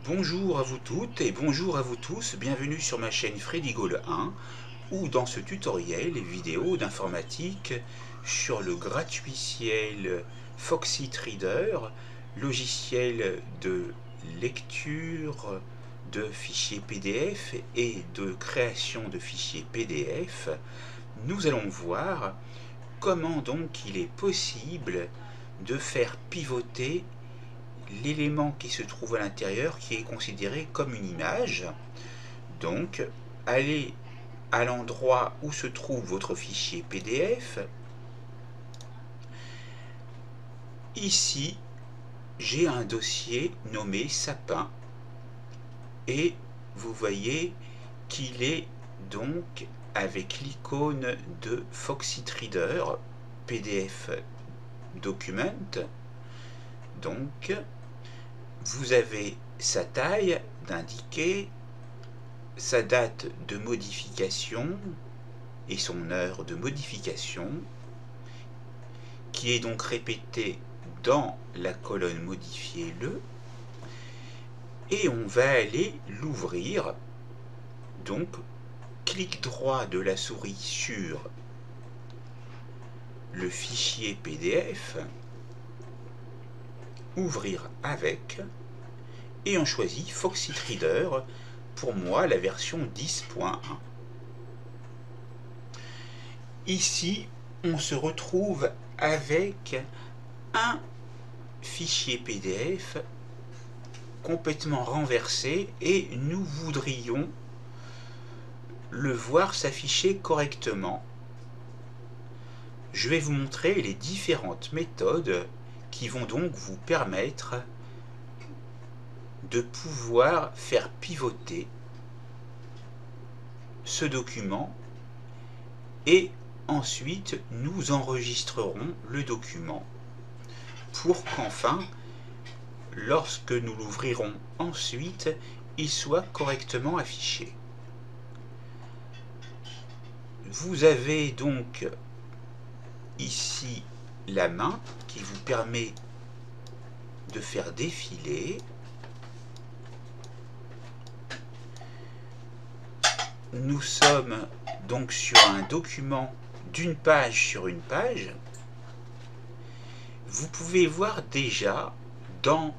Bonjour à vous toutes et bonjour à vous tous, bienvenue sur ma chaîne Frédigo le 1 ou dans ce tutoriel vidéo d'informatique sur le gratuiciel Foxit Reader, logiciel de lecture de fichiers PDF et de création de fichiers PDF. Nous allons voir comment donc il est possible de faire pivoter l'élément qui se trouve à l'intérieur, qui est considéré comme une image. Donc, allez à l'endroit où se trouve votre fichier PDF. Ici, j'ai un dossier nommé Sapin et vous voyez qu'il est donc avec l'icône de Foxit Reader PDF Document. Donc, vous avez sa taille d'indiquer, sa date de modification et son heure de modification, qui est donc répétée dans la colonne Modifiez-le, et on va aller l'ouvrir. Donc, clic droit de la souris sur le fichier PDF, ouvrir avec, et on choisit Foxit Reader, pour moi la version 10.1. Ici, on se retrouve avec un fichier PDF complètement renversé et nous voudrions le voir s'afficher correctement. Je vais vous montrer les différentes méthodes qui vont donc vous permettre de pouvoir faire pivoter ce document et ensuite nous enregistrerons le document pour qu'enfin, lorsque nous l'ouvrirons ensuite, il soit correctement affiché. Vous avez donc ici la main qui vous permet de faire défiler. Nous sommes donc sur un document d'une page sur une page. Vous pouvez voir déjà dans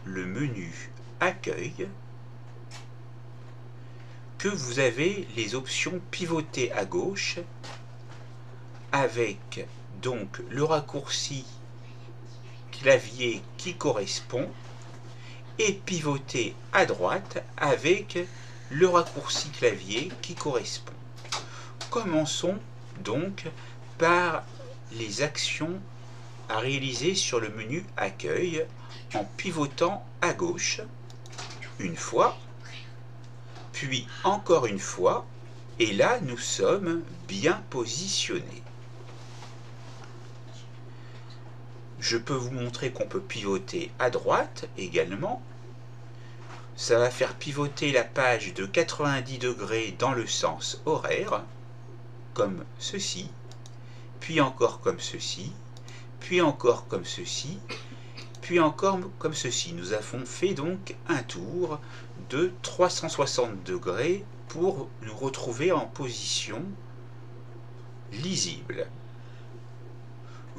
le menu Accueil que vous avez les options pivoter à gauche avec donc le raccourci clavier qui correspond et pivoter à droite avec le raccourci clavier qui correspond. Commençons donc par les actions à réaliser sur le menu Accueil en pivotant à gauche une fois, puis encore une fois, et là nous sommes bien positionnés. Je peux vous montrer qu'on peut pivoter à droite également. Ça va faire pivoter la page de 90 degrés dans le sens horaire, comme ceci, puis encore comme ceci, puis encore comme ceci, puis encore comme ceci. Nous avons fait donc un tour de 360 degrés pour nous retrouver en position lisible.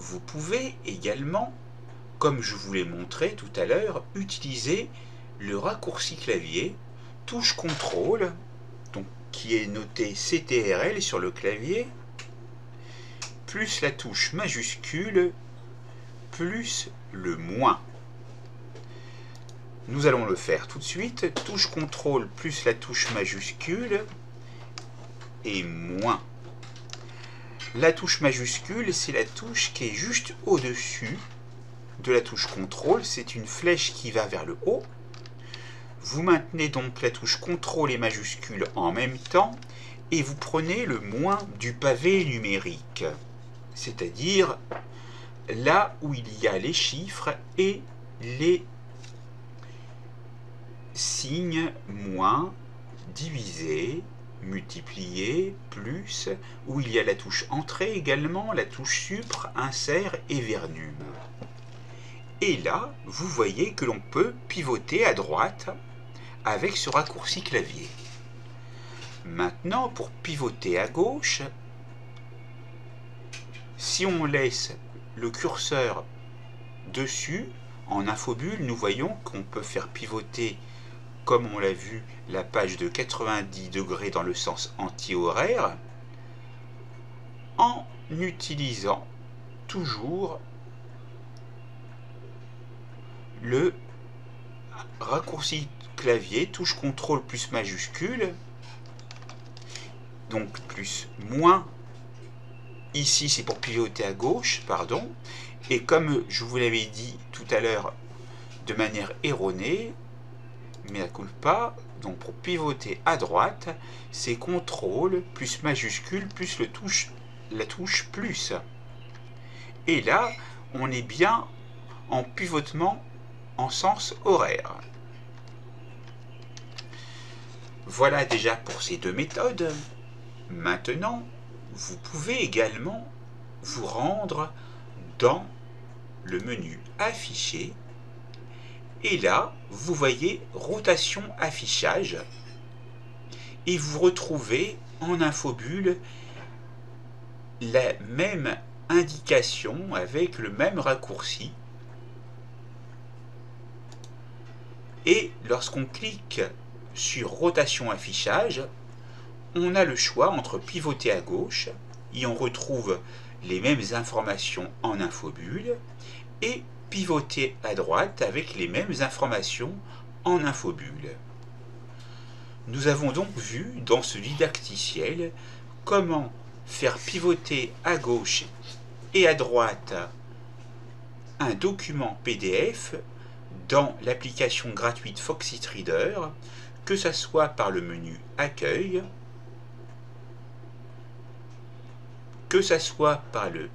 Vous pouvez également, comme je vous l'ai montré tout à l'heure, utiliser le raccourci clavier, touche CTRL, donc qui est noté CTRL sur le clavier, plus la touche majuscule, plus le moins. Nous allons le faire tout de suite. Touche CTRL plus la touche majuscule et moins. La touche majuscule, c'est la touche qui est juste au-dessus de la touche CTRL. C'est une flèche qui va vers le haut. Vous maintenez donc la touche CTRL et majuscule en même temps et vous prenez le moins du pavé numérique, c'est-à-dire là où il y a les chiffres et les signes moins, divisé, multiplier, plus, où il y a la touche entrée également, la touche supre, insert et vernum. Et là, vous voyez que l'on peut pivoter à droite avec ce raccourci clavier. Maintenant, pour pivoter à gauche, si on laisse le curseur dessus, en infobulle, nous voyons qu'on peut faire pivoter, comme on l'a vu, la page de 90 degrés dans le sens anti-horaire, en utilisant toujours le raccourci clavier, touche CTRL plus majuscule, donc plus moins, ici c'est pour pivoter à gauche, pardon, et comme je vous l'avais dit tout à l'heure de manière erronée, mea culpa, donc pour pivoter à droite, c'est CTRL plus majuscule plus la touche plus. Et là, on est bien en pivotement en sens horaire. Voilà déjà pour ces deux méthodes. Maintenant, vous pouvez également vous rendre dans le menu Afficher. Et là, vous voyez Rotation Affichage. Et vous retrouvez en infobulle la même indication avec le même raccourci. Et lorsqu'on clique sur Rotation Affichage, on a le choix entre pivoter à gauche, et on retrouve les mêmes informations en infobulle, et pivoter à droite avec les mêmes informations en infobulle. Nous avons donc vu dans ce didacticiel comment faire pivoter à gauche et à droite un document PDF dans l'application gratuite Foxit Reader, que ce soit par le menu Accueil, que ce soit par le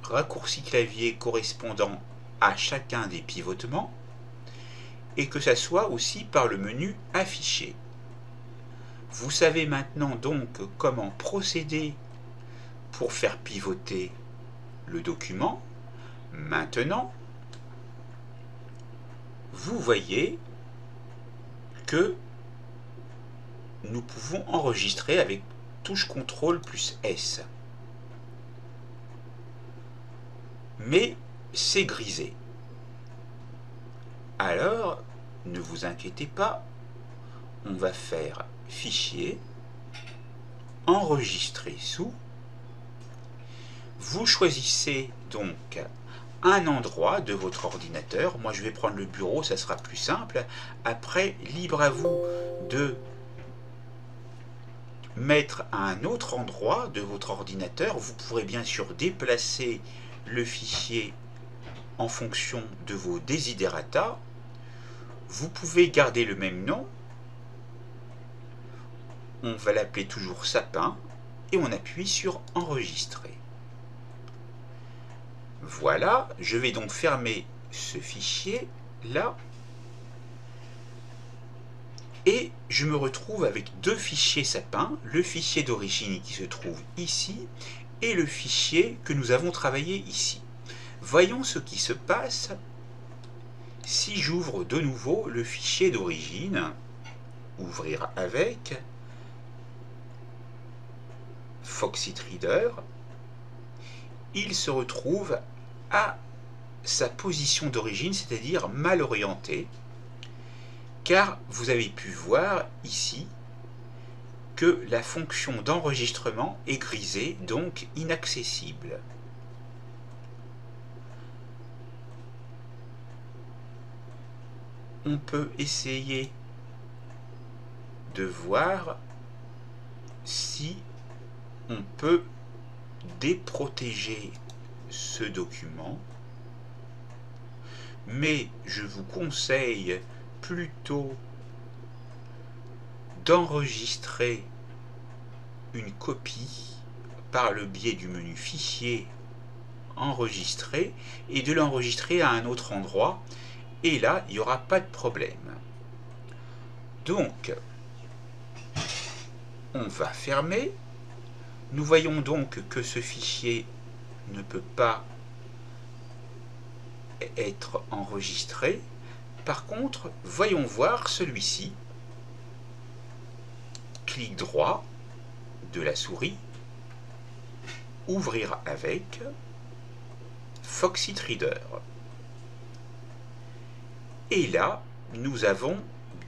raccourci clavier correspondant à chacun des pivotements, et que ce soit aussi par le menu Afficher. Vous savez maintenant donc comment procéder pour faire pivoter le document. Maintenant, vous voyez que nous pouvons enregistrer avec touche CTRL plus S. Mais c'est grisé. Alors, ne vous inquiétez pas, on va faire Fichier, Enregistrer sous. Vous choisissez donc un endroit de votre ordinateur. Moi, je vais prendre le bureau, ça sera plus simple. Après, libre à vous de mettre à un autre endroit de votre ordinateur. Vous pourrez bien sûr déplacer le fichier en fonction de vos desiderata. Vous pouvez garder le même nom. On va l'appeler toujours sapin et on appuie sur enregistrer. Voilà, je vais donc fermer ce fichier là et je me retrouve avec deux fichiers sapin, le fichier d'origine qui se trouve ici et le fichier que nous avons travaillé ici. Voyons ce qui se passe si j'ouvre de nouveau le fichier d'origine, ouvrir avec Foxit Reader. Il se retrouve à sa position d'origine, c'est-à-dire mal orienté, car vous avez pu voir ici que la fonction d'enregistrement est grisée, donc inaccessible. On peut essayer de voir si on peut déprotéger ce document, mais je vous conseille plutôt d'enregistrer une copie par le biais du menu Fichier, Enregistrer, et de l'enregistrer à un autre endroit, et là il n'y aura pas de problème. Donc on va fermer. Nous voyons donc que ce fichier ne peut pas être enregistré. Par contre, voyons voir celui-ci. Clic droit de la souris, ouvrir avec Foxit Reader. Et là, nous avons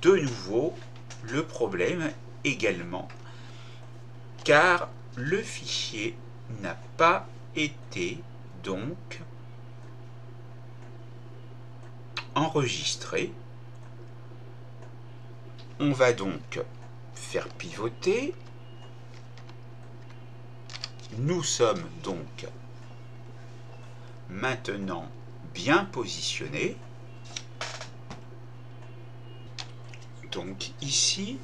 de nouveau le problème également, car le fichier n'a pas été donc enregistré. On va donc faire pivoter. Nous sommes donc maintenant bien positionnés. Donc ici,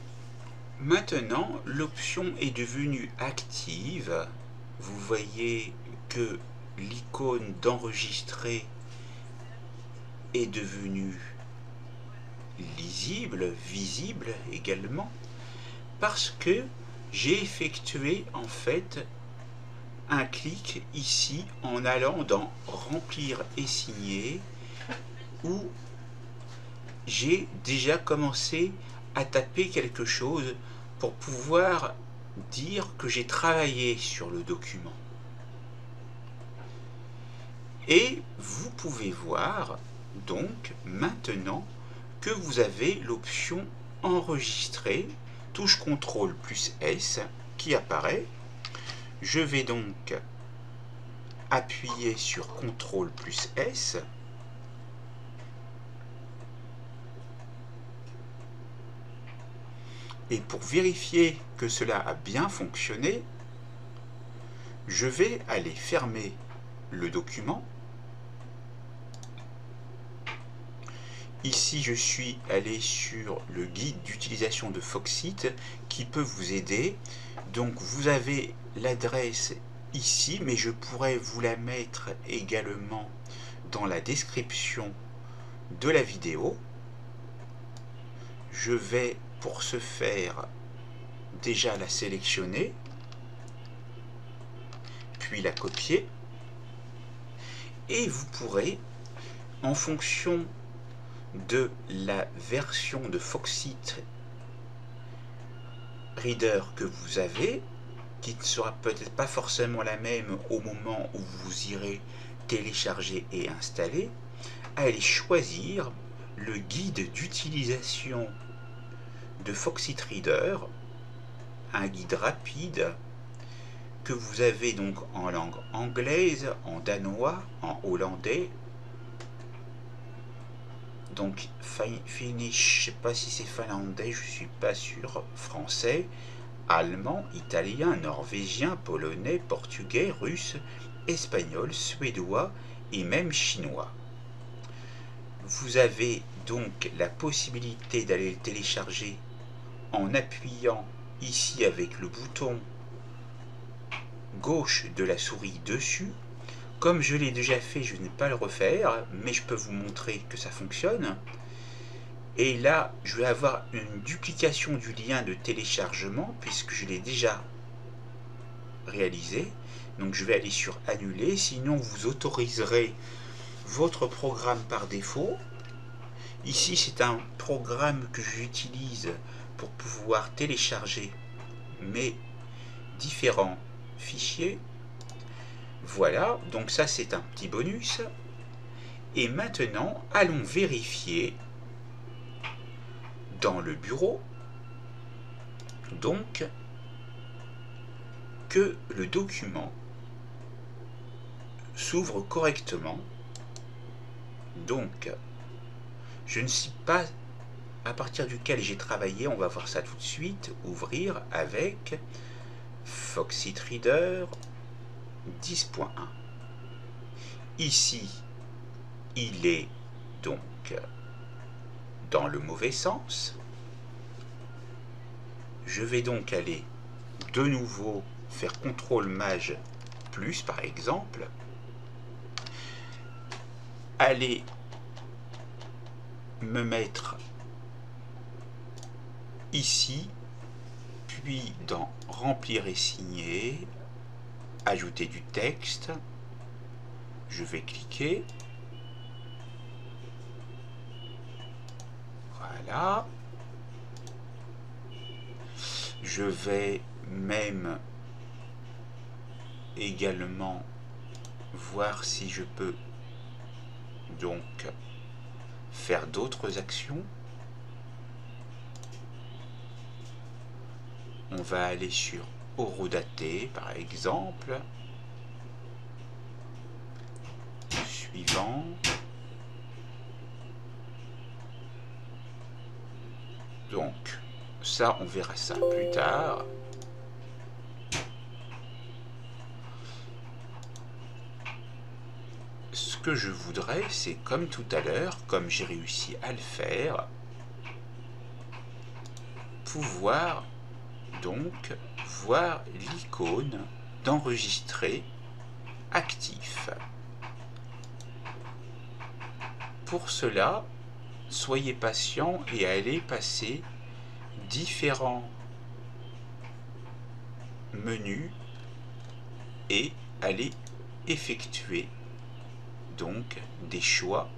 maintenant, l'option est devenue active. Vous voyez que l'icône d'enregistrer est devenue lisible, visible également, parce que j'ai effectué en fait un clic ici en allant dans remplir et signer, où j'ai déjà commencé à taper quelque chose pour pouvoir dire que j'ai travaillé sur le document. Et vous pouvez voir donc maintenant que vous avez l'option enregistrer, touche CTRL plus S qui apparaît. Je vais donc appuyer sur CTRL plus S. Et pour vérifier que cela a bien fonctionné, je vais aller fermer le document. Ici, je suis allé sur le guide d'utilisation de Foxit qui peut vous aider. Donc, vous avez l'adresse ici, mais je pourrais vous la mettre également dans la description de la vidéo. Je vais pour ce faire déjà la sélectionner, puis la copier, et vous pourrez, en fonction de la version de Foxit Reader que vous avez, qui ne sera peut-être pas forcément la même au moment où vous irez télécharger et installer, aller choisir le guide d'utilisation de Foxit Reader, un guide rapide que vous avez donc en langue anglaise, en danois, en hollandais, donc Finnish, je ne sais pas si c'est finlandais, je ne suis pas sûr, français, allemand, italien, norvégien, polonais, portugais, russe, espagnol, suédois et même chinois. Vous avez donc la possibilité d'aller le télécharger en appuyant ici avec le bouton gauche de la souris dessus. Comme je l'ai déjà fait, je ne vais pas le refaire, mais je peux vous montrer que ça fonctionne. Et là, je vais avoir une duplication du lien de téléchargement puisque je l'ai déjà réalisé. Donc je vais aller sur annuler, sinon vous autoriserez votre programme par défaut. Ici, c'est un programme que j'utilise pour pouvoir télécharger mes différents fichiers. Voilà, donc ça c'est un petit bonus. Et maintenant, allons vérifier dans le bureau donc que le document s'ouvre correctement. Donc, je ne sais pas à partir duquel j'ai travaillé, on va voir ça tout de suite. Ouvrir avec Foxit Reader 10.1. Ici, il est donc dans le mauvais sens. Je vais donc aller de nouveau faire CTRL Maj plus par exemple, aller me mettre ici, puis dans remplir et signer, ajouter du texte, je vais cliquer, Voilà. Je vais même également voir si je peux donc faire d'autres actions. On va aller sur horodater par exemple. Suivant. Donc ça on verra ça plus tard. Ce que je voudrais, c'est comme tout à l'heure, comme j'ai réussi à le faire, pouvoir donc voir l'icône d'enregistrer actif. Pour cela, soyez patient et allez passer différents menus et allez effectuer donc des choix.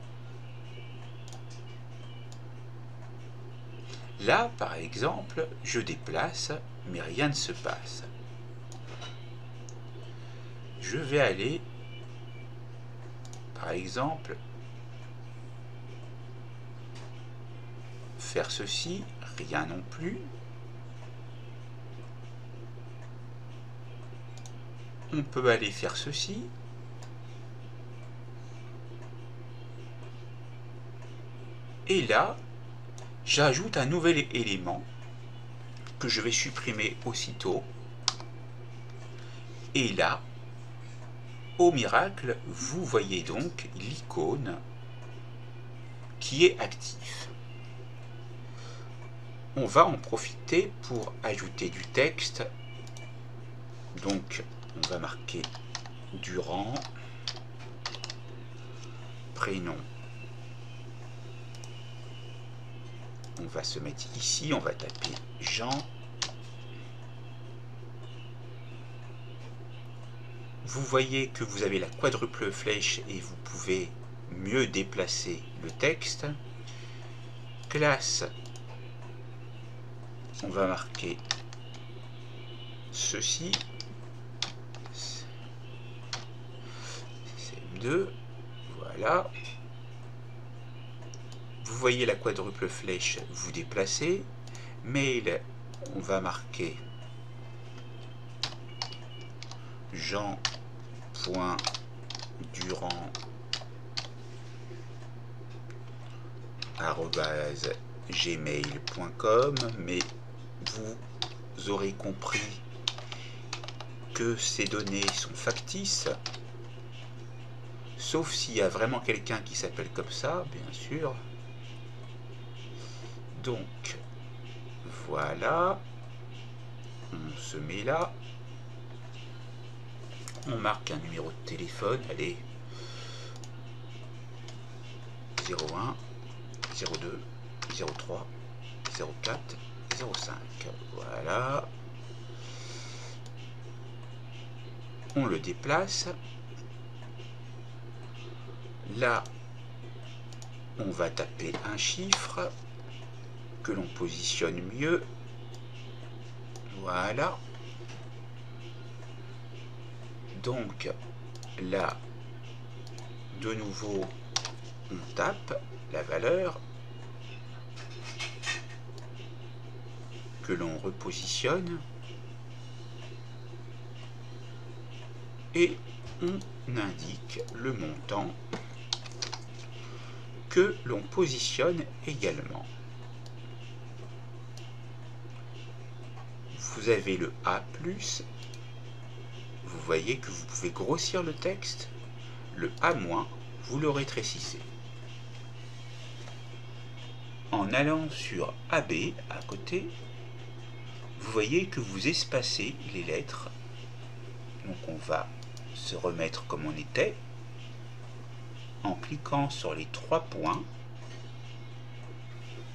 Là, par exemple, je déplace, mais rien ne se passe. Je vais aller, par exemple, faire ceci, rien non plus. On peut aller faire ceci. Et là, j'ajoute un nouvel élément que je vais supprimer aussitôt. Et là, au miracle, vous voyez donc l'icône qui est active. On va en profiter pour ajouter du texte. Donc, on va marquer Durand, prénom. On va se mettre ici, on va taper Jean. Vous voyez que vous avez la quadruple flèche et vous pouvez mieux déplacer le texte. Classe, on va marquer ceci. CM2, voilà. Vous voyez la quadruple flèche, vous déplacez. Mail, on va marquer jean.durand@gmail.com, mais vous aurez compris que ces données sont factices, sauf s'il y a vraiment quelqu'un qui s'appelle comme ça, bien sûr. Donc, voilà, on se met là, on marque un numéro de téléphone, allez, 01, 02, 03, 04, 05, voilà. On le déplace. Là, on va taper un chiffre que l'on positionne mieux. Voilà. Donc, là, de nouveau, on tape la valeur que l'on repositionne et on indique le montant que l'on positionne également. Vous avez le A+, vous voyez que vous pouvez grossir le texte, le A-, vous le rétrécissez. En allant sur AB à côté, vous voyez que vous espacez les lettres. Donc on va se remettre comme on était. En cliquant sur les 3 points,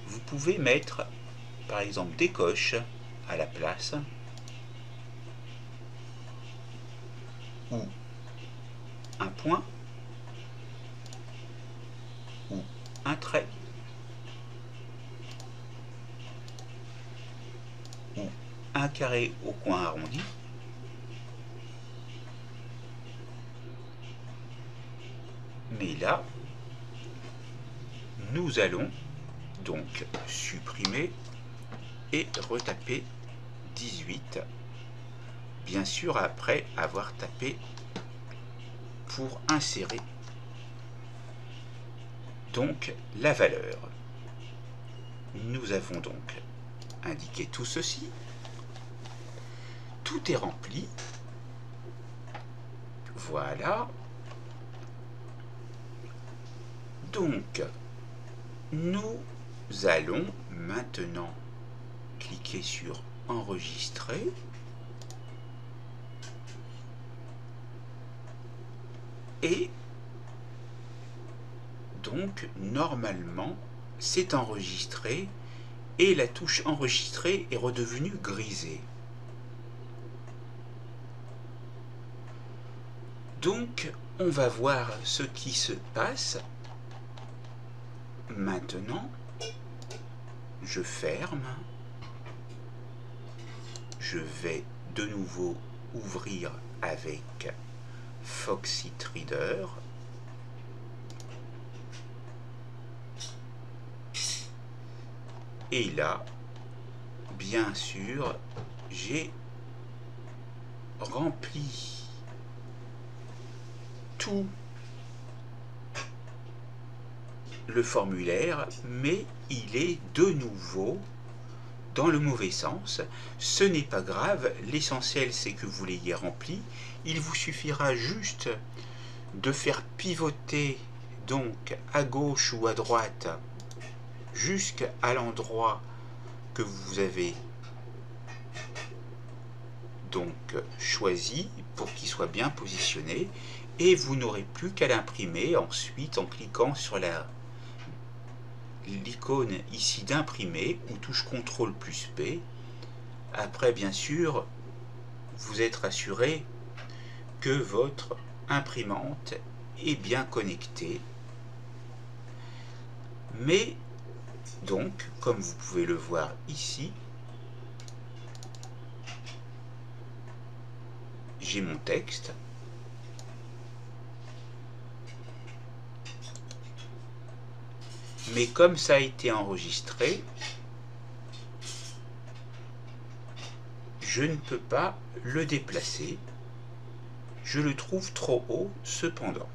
vous pouvez mettre par exemple des coches à la place, ou un point, ou un trait, un carré au coin arrondi. Mais là, nous allons donc supprimer et retaper 18, bien sûr après avoir tapé pour insérer donc la valeur. Nous avons donc indiqué tout ceci, tout est rempli, voilà. Donc nous allons maintenant cliquer sur enregistrer et donc normalement c'est enregistré et la touche enregistrer est redevenue grisée. Donc on va voir ce qui se passe. Maintenant, je ferme. Je vais de nouveau ouvrir avec Foxit Reader. Et là, bien sûr, j'ai rempli tout le formulaire, mais il est de nouveau dans le mauvais sens. Ce n'est pas grave, l'essentiel c'est que vous l'ayez rempli. Il vous suffira juste de faire pivoter donc à gauche ou à droite jusqu'à l'endroit que vous avez donc choisi pour qu'il soit bien positionné, et vous n'aurez plus qu'à l'imprimer ensuite en cliquant sur l'icône ici d'imprimer ou touche CTRL plus P. Après bien sûr vous êtes rassuré que votre imprimante est bien connectée. Mais donc comme vous pouvez le voir ici, j'ai mon texte. Mais comme ça a été enregistré, je ne peux pas le déplacer. Je le trouve trop haut cependant.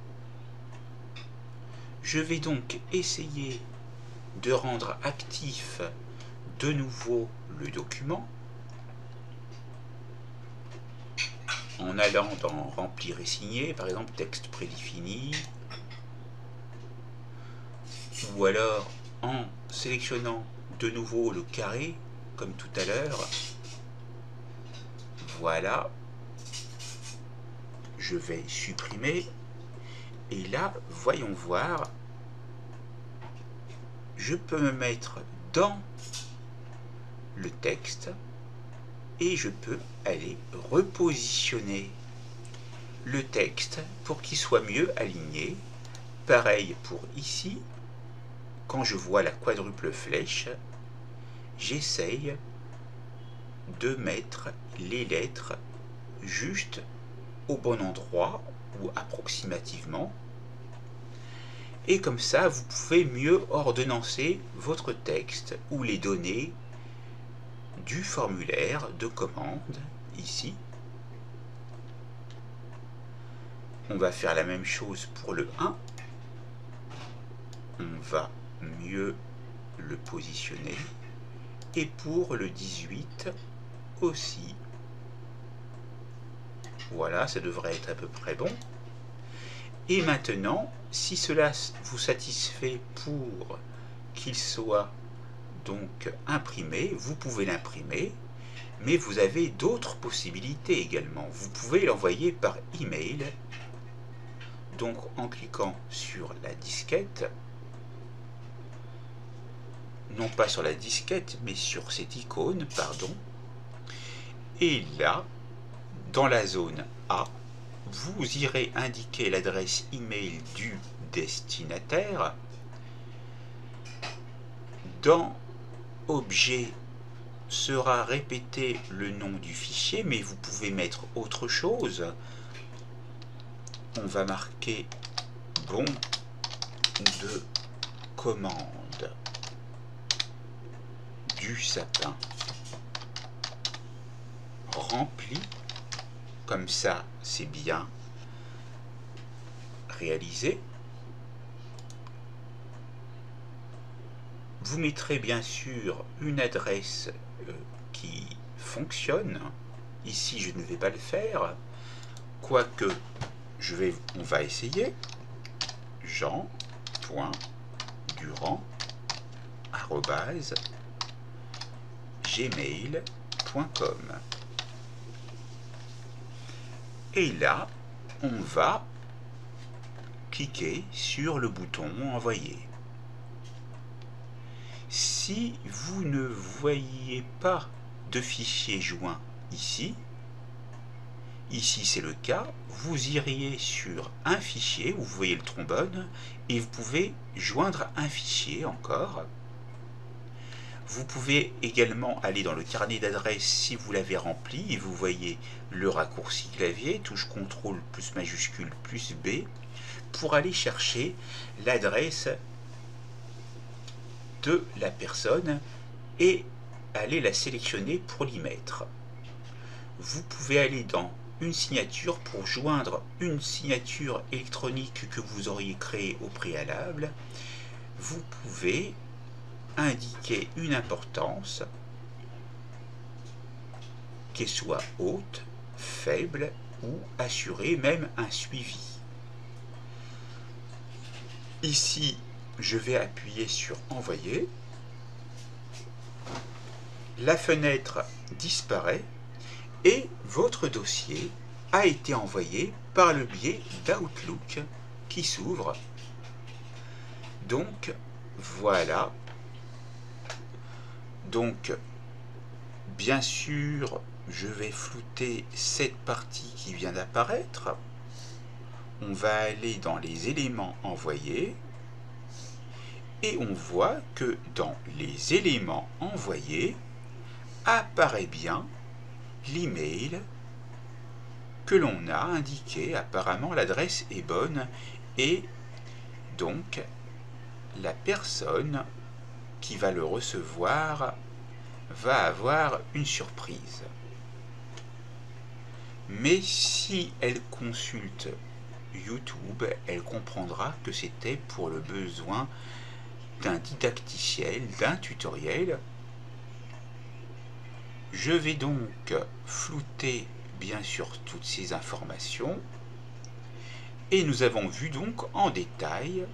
Je vais donc essayer de rendre actif de nouveau le document en allant dans remplir et signer, par exemple texte prédéfini, ou alors en sélectionnant de nouveau le carré comme tout à l'heure. Voilà, je vais supprimer et là voyons voir, je peux me mettre dans le texte et je peux aller repositionner le texte pour qu'il soit mieux aligné. Pareil pour ici, quand je vois la quadruple flèche, j'essaye de mettre les lettres juste au bon endroit ou approximativement, et comme ça vous pouvez mieux ordonnancer votre texte ou les données du formulaire de commande ici. On va faire la même chose pour le 1. On va mieux le positionner. Et pour le 18 aussi. Voilà, ça devrait être à peu près bon. Et maintenant, si cela vous satisfait pour qu'il soit donc imprimé, vous pouvez l'imprimer, mais vous avez d'autres possibilités également. Vous pouvez l'envoyer par email, donc en cliquant sur la disquette, non pas sur la disquette, mais sur cette icône, pardon, et là, dans la zone A, vous irez indiquer l'adresse email du destinataire. Dans Objet sera répété le nom du fichier, mais vous pouvez mettre autre chose. On va marquer bon de commande du sapin rempli. Comme ça, c'est bien réalisé. Vous mettrez bien sûr une adresse qui fonctionne. Ici, je ne vais pas le faire, quoique on va essayer. jean.durand@gmail.com. Et là, on va cliquer sur le bouton envoyer. Si vous ne voyez pas de fichier joint ici c'est le cas, vous iriez sur un fichier, où vous voyez le trombone, et vous pouvez joindre un fichier encore. Vous pouvez également aller dans le carnet d'adresses si vous l'avez rempli, et vous voyez le raccourci clavier, touche CTRL plus majuscule plus B, pour aller chercher l'adresse de la personne et aller la sélectionner pour l'y mettre. Vous pouvez aller dans une signature pour joindre une signature électronique que vous auriez créée au préalable. Vous pouvez indiquer une importance, qu'elle soit haute, faible ou assurer même un suivi. Ici, je vais appuyer sur envoyer. La fenêtre disparaît et votre dossier a été envoyé par le biais d'Outlook qui s'ouvre. Donc voilà. Donc bien sûr, je vais flouter cette partie qui vient d'apparaître. On va aller dans les éléments envoyés et on voit que dans les éléments envoyés apparaît bien l'email que l'on a indiqué. Apparemment l'adresse est bonne et donc la personne qui va le recevoir va avoir une surprise. Mais si elle consulte YouTube, elle comprendra que c'était pour le besoin d'un didacticiel, d'un tutoriel. Je vais donc flouter bien sûr toutes ces informations et nous avons vu donc en détail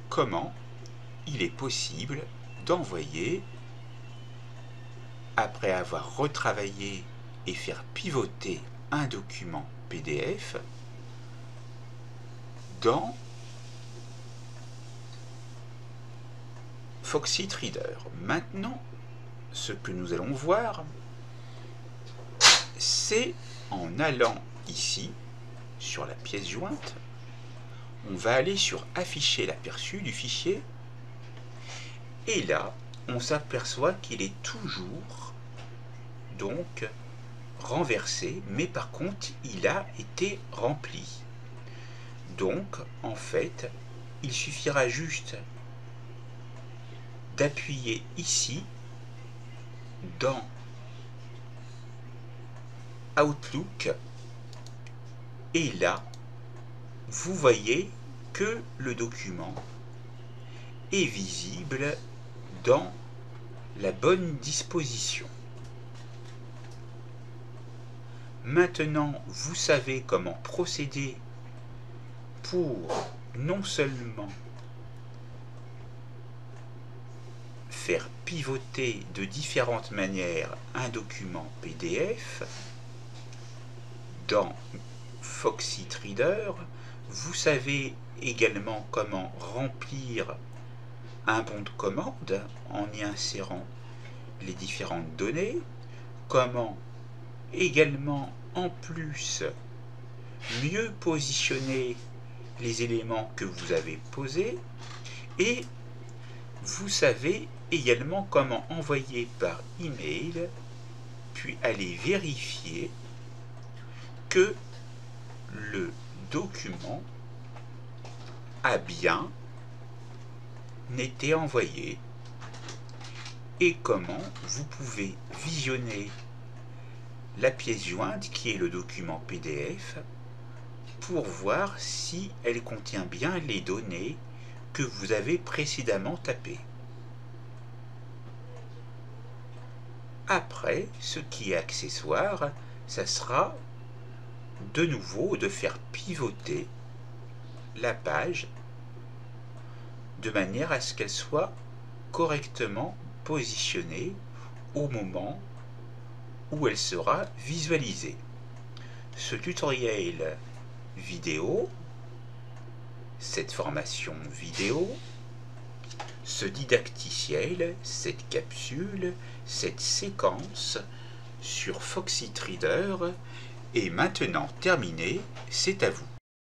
comment il est possible d'envoyer, après avoir retravaillé et faire pivoter un document PDF, dans Foxit Reader. Maintenant, ce que nous allons voir, c'est en allant ici, sur la pièce jointe, on va aller sur afficher l'aperçu du fichier, et là, on s'aperçoit qu'il est toujours donc renversé, mais par contre, il a été rempli. Donc, en fait, il suffira juste d'appuyer ici, dans Outlook, et là, vous voyez que le document est visible dans la bonne disposition. Maintenant, vous savez comment procéder pour non seulement faire pivoter de différentes manières un document PDF dans Foxit Reader, vous savez également comment remplir un bon de commande en y insérant les différentes données, comment également en plus mieux positionner les éléments que vous avez posés, et Vous savez également comment envoyer par email, puis aller vérifier que le document a bien été envoyé et comment vous pouvez visionner la pièce jointe qui est le document PDF pour voir si elle contient bien les données que vous avez précédemment tapées. Après, ce qui est accessoire, ça sera de nouveau de faire pivoter la page de manière à ce qu'elle soit correctement positionnée au moment où elle sera visualisée. Ce tutoriel vidéo, cette formation vidéo, ce didacticiel, cette capsule, cette séquence sur Foxit Reader est maintenant terminée, c'est à vous.